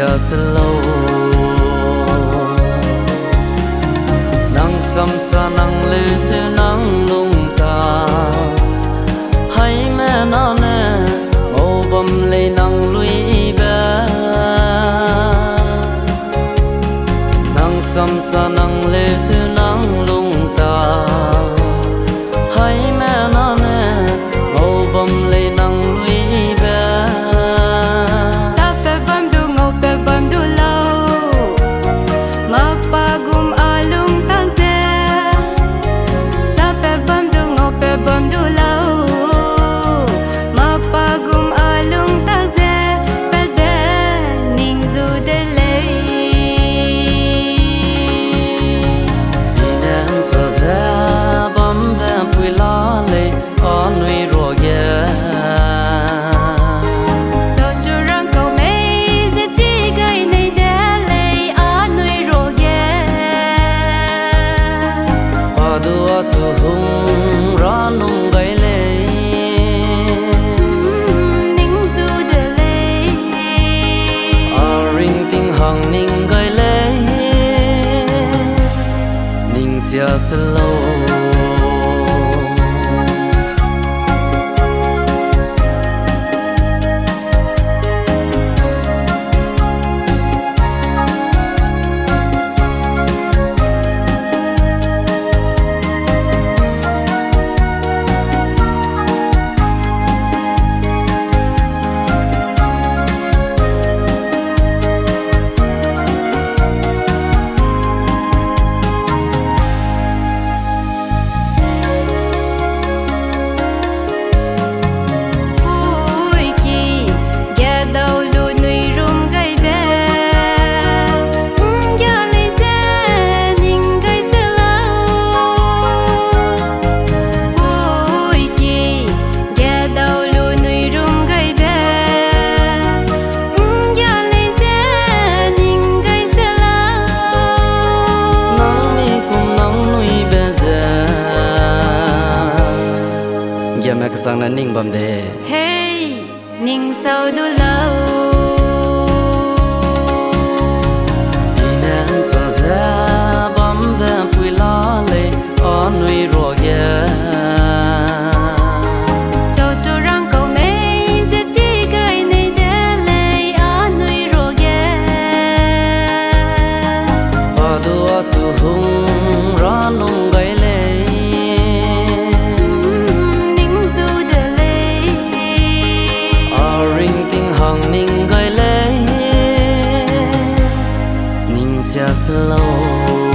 xia slow nang sam sa nang lê thế nang lung ta hay mẹ nó nè ngô bầm lê nang lui bé nang sam sa nang lê thế nang lung ta hay mẹ nó nè ngô bầm lê nang lui bé sa pe bam du ngô pe bam du lâu ma pa gum alung tang ze sa pe bam du ngô pe bam du lâu ma pa gum alung tang ze pe be ning zu de lei inen sa za bam be pui la le on nui ro ye cho chu rang câu mei ze chi gai nei de lei a nui ro ge pa du a tu hung ra nung gai le ning zu de lei a ring ting hang ning gai le ning sia slow ui ki ge dau lu nui rum gai be ya le ze ning gai se lao ui ki ge dau lu nui rum gai be ya le ze ning gai se lao nang mi kum nang nui be za ya mek sang na ning bam de hey ning sau du lâu inen sa za bam be pui la le on nui ro ye cho chu rang câu mei ze chi gai nei de lei a nui ro ge pa du a tu hung ra nung gai le ning zu de lei a ring ting hang ning gai le ning sia slow